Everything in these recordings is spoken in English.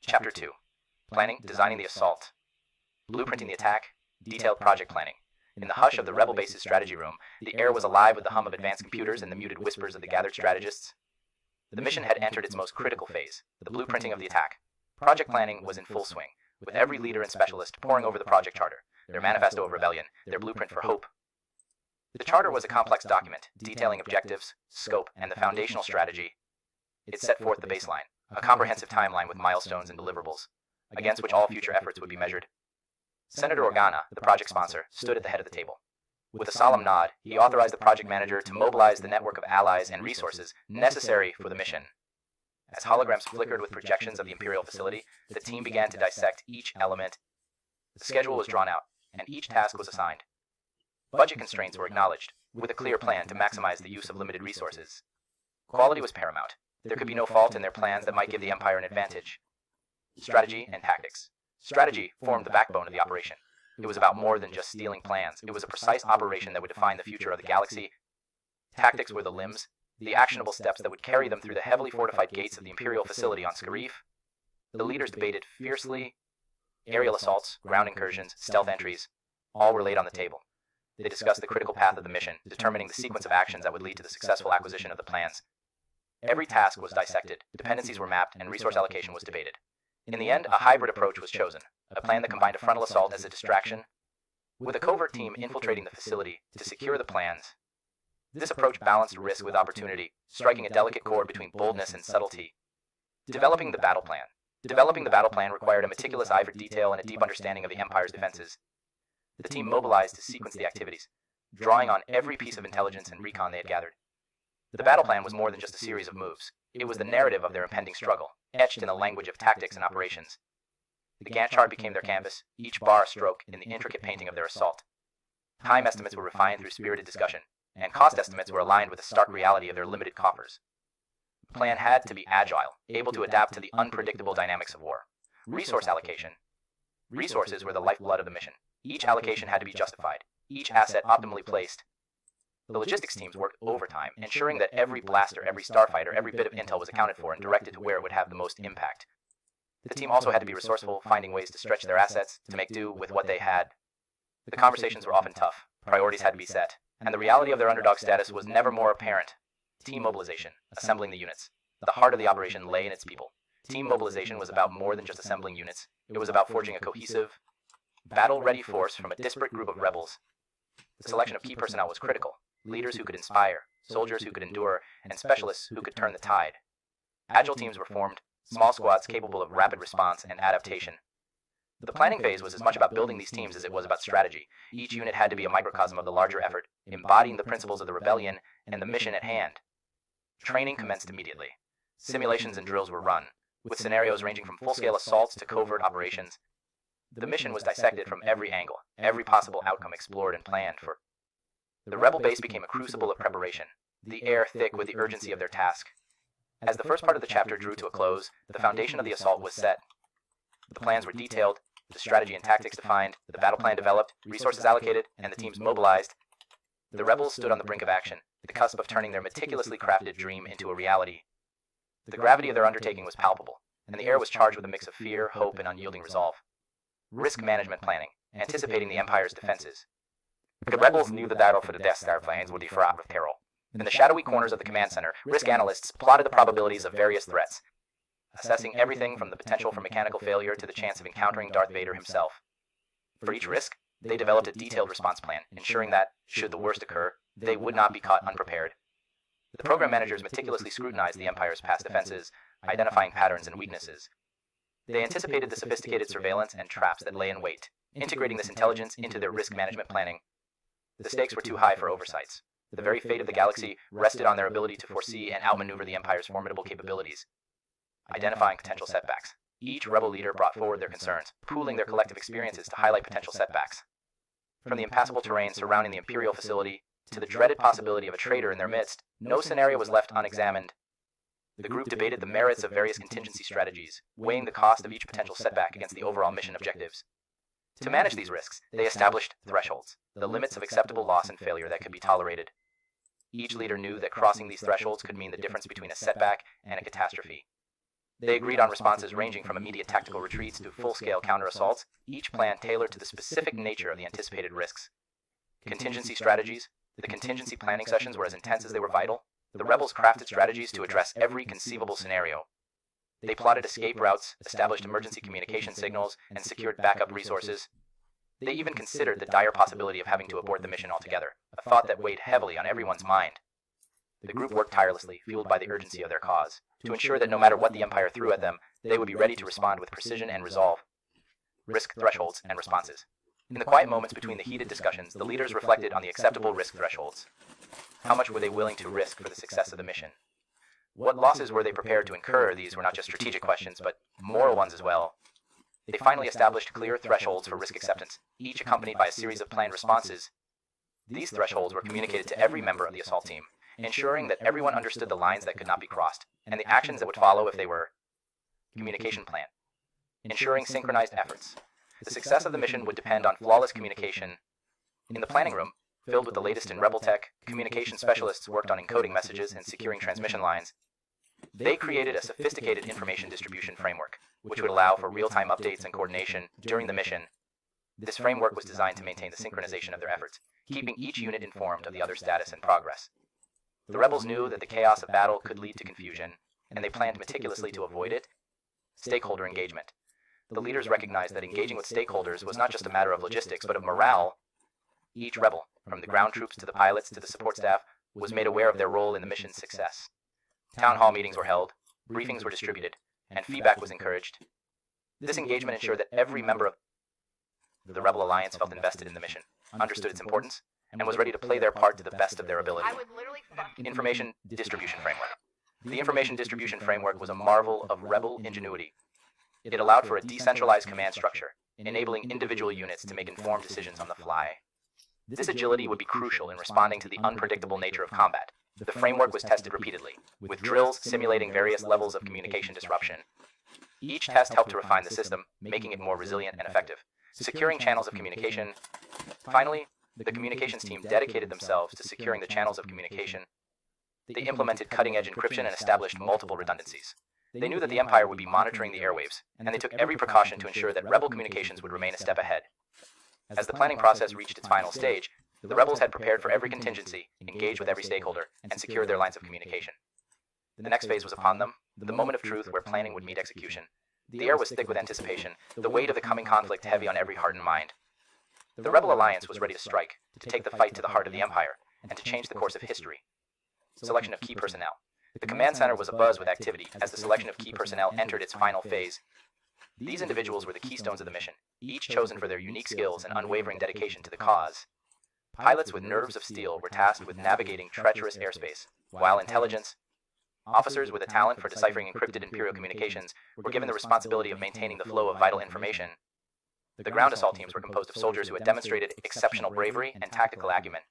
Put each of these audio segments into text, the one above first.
Chapter 2. Planning, Designing the Assault. Blueprinting the Attack, Detailed Project Planning. In the hush of the rebel base's strategy room, the air was alive with the hum of advanced computers and the muted whispers of the gathered strategists. The mission had entered its most critical phase, the blueprinting of the attack. Project planning was in full swing, with every leader and specialist poring over the project charter, their manifesto of rebellion, their blueprint for hope. The charter was a complex document, detailing objectives, scope, and the foundational strategy. It set forth the baseline, a comprehensive timeline with milestones and deliverables, against which all future efforts would be measured. Senator Organa, the project sponsor, stood at the head of the table. With a solemn nod, he authorized the project manager to mobilize the network of allies and resources necessary for the mission. As holograms flickered with projections of the Imperial facility, the team began to dissect each element. The schedule was drawn out, and each task was assigned. Budget constraints were acknowledged, with a clear plan to maximize the use of limited resources. Quality was paramount. There could be no fault in their plans that might give the Empire an advantage. Strategy and tactics. Strategy formed the backbone of the operation. It was about more than just stealing plans. It was a precise operation that would define the future of the galaxy. Tactics were the limbs, the actionable steps that would carry them through the heavily fortified gates of the Imperial facility on Scarif. The leaders debated fiercely. Aerial assaults, ground incursions, stealth entries, all were laid on the table. They discussed the critical path of the mission, determining the sequence of actions that would lead to the successful acquisition of the plans. Every task was dissected, dependencies were mapped, and resource allocation was debated. In the end, a hybrid approach was chosen, a plan that combined a frontal assault as a distraction, with a covert team infiltrating the facility to secure the plans. This approach balanced risk with opportunity, striking a delicate chord between boldness and subtlety. Developing the battle plan. Developing the battle plan required a meticulous eye for detail and a deep understanding of the Empire's defenses. The team mobilized to sequence the activities, drawing on every piece of intelligence and recon they had gathered. The battle plan was more than just a series of moves. It was the narrative of their impending struggle, etched in the language of tactics and operations. The Gantt chart became their canvas, each bar a stroke in the intricate painting of their assault. Time estimates were refined through spirited discussion, and cost estimates were aligned with the stark reality of their limited coffers. The plan had to be agile, able to adapt to the unpredictable dynamics of war. Resource allocation. Resources were the lifeblood of the mission. Each allocation had to be justified, each asset optimally placed. The logistics teams worked overtime, ensuring that every blaster, every starfighter, every bit of intel was accounted for and directed to where it would have the most impact. The team also had to be resourceful, finding ways to stretch their assets, to make do with what they had. The conversations were often tough, priorities had to be set, and the reality of their underdog status was never more apparent. Team mobilization, assembling the units. The heart of the operation lay in its people. Team mobilization was about more than just assembling units. It was about forging a cohesive, battle-ready force from a disparate group of rebels. The selection of key personnel was critical. Leaders who could inspire, soldiers who could endure, and specialists who could turn the tide. Agile teams were formed, small squads capable of rapid response and adaptation. The planning phase was as much about building these teams as it was about strategy. Each unit had to be a microcosm of the larger effort, embodying the principles of the rebellion and the mission at hand. Training commenced immediately. Simulations and drills were run, with scenarios ranging from full-scale assaults to covert operations. The mission was dissected from every angle, every possible outcome explored and planned for. The rebel base became a crucible of preparation, the air thick with the urgency of their task. As the first part of the chapter drew to a close, the foundation of the assault was set. The plans were detailed, the strategy and tactics defined, the battle plan developed, resources allocated, and the teams mobilized. The rebels stood on the brink of action, at the cusp of turning their meticulously crafted dream into a reality. The gravity of their undertaking was palpable, and the air was charged with a mix of fear, hope, and unyielding resolve. Risk management planning, anticipating the Empire's defenses. The rebels knew the battle for the Death Star plans would be fraught with peril. In the shadowy corners of the command center, risk analysts plotted the probabilities of various threats, assessing everything from the potential for mechanical failure to the chance of encountering Darth Vader himself. For each risk, they developed a detailed response plan, ensuring that, should the worst occur, they would not be caught unprepared. The program managers meticulously scrutinized the Empire's past defenses, identifying patterns and weaknesses. They anticipated the sophisticated surveillance and traps that lay in wait, integrating this intelligence into their risk management planning. The stakes were too high for oversights. The very fate of the galaxy rested on their ability to foresee and outmaneuver the Empire's formidable capabilities. Identifying potential setbacks. Each rebel leader brought forward their concerns, pooling their collective experiences to highlight potential setbacks. From the impassable terrain surrounding the Imperial facility to the dreaded possibility of a traitor in their midst, no scenario was left unexamined. The group debated the merits of various contingency strategies, weighing the cost of each potential setback against the overall mission objectives. To manage these risks, they established thresholds, the limits of acceptable loss and failure that could be tolerated. Each leader knew that crossing these thresholds could mean the difference between a setback and a catastrophe. They agreed on responses ranging from immediate tactical retreats to full-scale counter-assaults, each plan tailored to the specific nature of the anticipated risks. Contingency strategies. The contingency planning sessions were as intense as they were vital. The rebels crafted strategies to address every conceivable scenario. They plotted escape routes, established emergency communication signals, and secured backup resources. They even considered the dire possibility of having to abort the mission altogether, a thought that weighed heavily on everyone's mind. The group worked tirelessly, fueled by the urgency of their cause, to ensure that no matter what the Empire threw at them, they would be ready to respond with precision and resolve. Risk thresholds and responses. In the quiet moments between the heated discussions, the leaders reflected on the acceptable risk thresholds. How much were they willing to risk for the success of the mission? What losses were they prepared to incur? These were not just strategic questions, but moral ones as well. They finally established clear thresholds for risk acceptance, each accompanied by a series of planned responses. These thresholds were communicated to every member of the assault team, ensuring that everyone understood the lines that could not be crossed, and the actions that would follow if they were. Communication plan. Ensuring synchronized efforts. The success of the mission would depend on flawless communication. In the planning room, filled with the latest in rebel tech, communication specialists worked on encoding messages and securing transmission lines. They created a sophisticated information distribution framework, which would allow for real-time updates and coordination during the mission. This framework was designed to maintain the synchronization of their efforts, keeping each unit informed of the other's status and progress. The rebels knew that the chaos of battle could lead to confusion, and they planned meticulously to avoid it. Stakeholder engagement. The leaders recognized that engaging with stakeholders was not just a matter of logistics, but of morale. Each rebel, from the ground troops to the pilots to the support staff, was made aware of their role in the mission's success. Town hall meetings were held, briefings were distributed, and feedback was encouraged. This engagement ensured that every member of the Rebel Alliance felt invested in the mission, understood its importance, and was ready to play their part to the best of their ability. Information Distribution Framework. The Information Distribution Framework was a marvel of Rebel ingenuity. It allowed for a decentralized command structure, enabling individual units to make informed decisions on the fly. This agility would be crucial in responding to the unpredictable nature of combat. The framework was tested repeatedly, with drills simulating various levels of communication disruption. Each test helped to refine the system, making it more resilient and effective, securing channels of communication. Finally, the communications team dedicated themselves to securing the channels of communication. They implemented cutting-edge encryption and established multiple redundancies. They knew that the Empire would be monitoring the airwaves, and they took every precaution to ensure that Rebel communications would remain a step ahead. As the planning process reached its final stage, the rebels had prepared for every contingency, engaged with every stakeholder, and secured their lines of communication. The next phase was upon them, the moment of truth where planning would meet execution. The air was thick with anticipation, the weight of the coming conflict heavy on every heart and mind. The Rebel Alliance was ready to strike, to take the fight to the heart of the Empire, and to change the course of history. Selection of key personnel. The command center was abuzz with activity as the selection of key personnel entered its final phase. These individuals were the keystones of the mission, each chosen for their unique skills and unwavering dedication to the cause. Pilots with nerves of steel were tasked with navigating treacherous airspace, while intelligence officers with a talent for deciphering encrypted Imperial communications were given the responsibility of maintaining the flow of vital information. The ground assault teams were composed of soldiers who had demonstrated exceptional bravery and tactical acumen.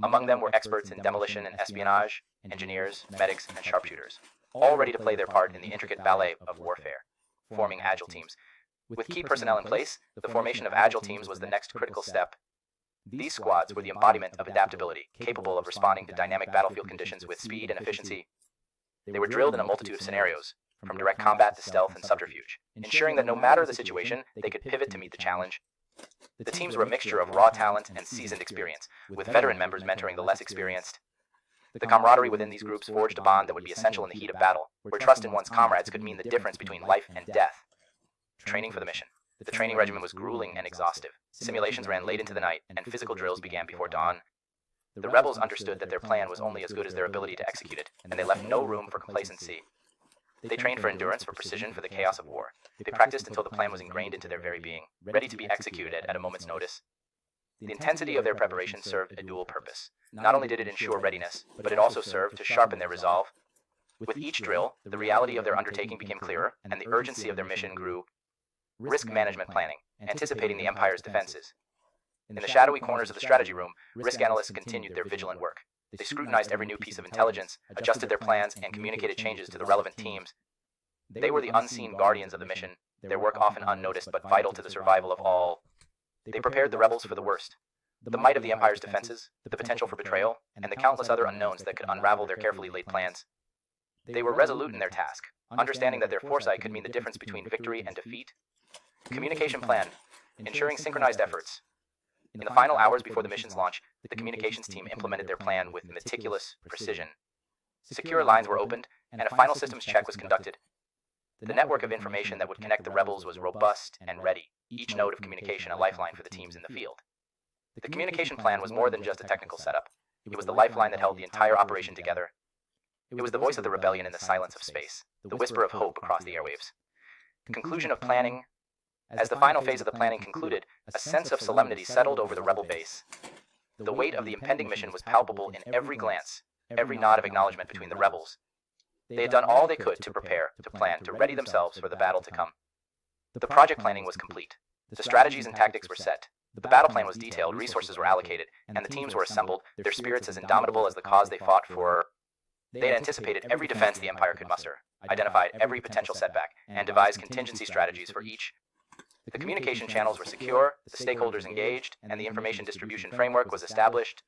Among them were experts in demolition and espionage, engineers, medics, and sharpshooters, all ready to play their part in the intricate ballet of warfare, forming agile teams. With key personnel in place, the formation of agile teams was the next critical step. These squads were the embodiment of adaptability, capable of responding to dynamic battlefield conditions with speed and efficiency. They were drilled in a multitude of scenarios, from direct combat to stealth and subterfuge, ensuring that no matter the situation, they could pivot to meet the challenge. The teams were a mixture of raw talent and seasoned experience, with veteran members mentoring the less experienced. The camaraderie within these groups forged a bond that would be essential in the heat of battle, where trust in one's comrades could mean the difference between life and death. Training for the mission. The training regimen was grueling and exhaustive. Simulations ran late into the night, and physical drills began before dawn. The rebels understood that their plan was only as good as their ability to execute it, and they left no room for complacency. They trained for endurance, for precision, for the chaos of war. They practiced until the plan was ingrained into their very being, ready to be executed at a moment's notice. The intensity of their preparation served a dual purpose. Not only did it ensure readiness, but it also served to sharpen their resolve. With each drill, the reality of their undertaking became clearer, and the urgency of their mission grew. Risk management planning, anticipating the Empire's defenses. In the shadowy corners of the strategy room, risk analysts continued their vigilant work. They scrutinized every new piece of intelligence, adjusted their plans, and communicated changes to the relevant teams. They were the unseen guardians of the mission, their work often unnoticed but vital to the survival of all. They prepared the rebels for the worst. The might of the Empire's defenses, the potential for betrayal, and the countless other unknowns that could unravel their carefully laid plans. They were resolute in their task, understanding that their foresight could mean the difference between victory and defeat. Communication plan, ensuring synchronized efforts. In the final hours before the mission's launch, the communications team implemented their plan with meticulous precision. Secure lines were opened, and a final systems check was conducted. The network of information that would connect the rebels was robust and ready, each node of communication a lifeline for the teams in the field. The communication plan was more than just a technical setup. It was the lifeline that held the entire operation together. It was the voice of the rebellion in the silence of space, the whisper of hope across the airwaves. Conclusion of planning. As the final phase of the planning concluded, a sense of solemnity settled over the rebel base. The weight of the impending mission was palpable in every glance, every nod of acknowledgement between the rebels. They had done all they could to prepare, to plan, to ready themselves for the battle to come. The project planning was complete. The strategies and tactics were set. The battle plan was detailed, resources were allocated, and the teams were assembled, their spirits as indomitable as the cause they fought for. They had anticipated every defense the Empire could muster, identified every potential setback, and devised contingency strategies for each. The communication channels were secure, the stakeholders engaged, and the information distribution framework was established.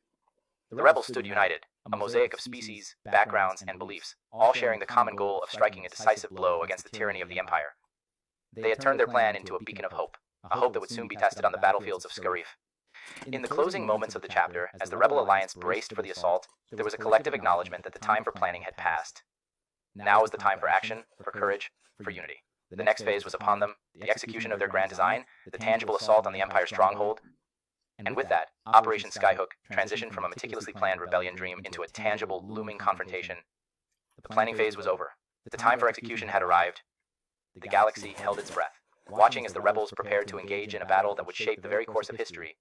The rebels stood united, a mosaic of species, backgrounds, and beliefs, all sharing the common goal of striking a decisive blow against the tyranny of the Empire. They had turned their plan into a beacon of hope, a hope that would soon be tested on the battlefields of Scarif. In the closing moments of the chapter, as the Rebel Alliance braced for the assault, there was a collective acknowledgement that the time for planning had passed. Now was the time for action, for courage, for unity. The next phase was upon them, the execution of their grand design, the tangible assault on the Empire's stronghold. And with that, Operation Skyhook transitioned from a meticulously planned rebellion dream into a tangible, looming confrontation. The planning phase was over. The time for execution had arrived. The galaxy held its breath, watching as the rebels prepared to engage in a battle that would shape the very course of history.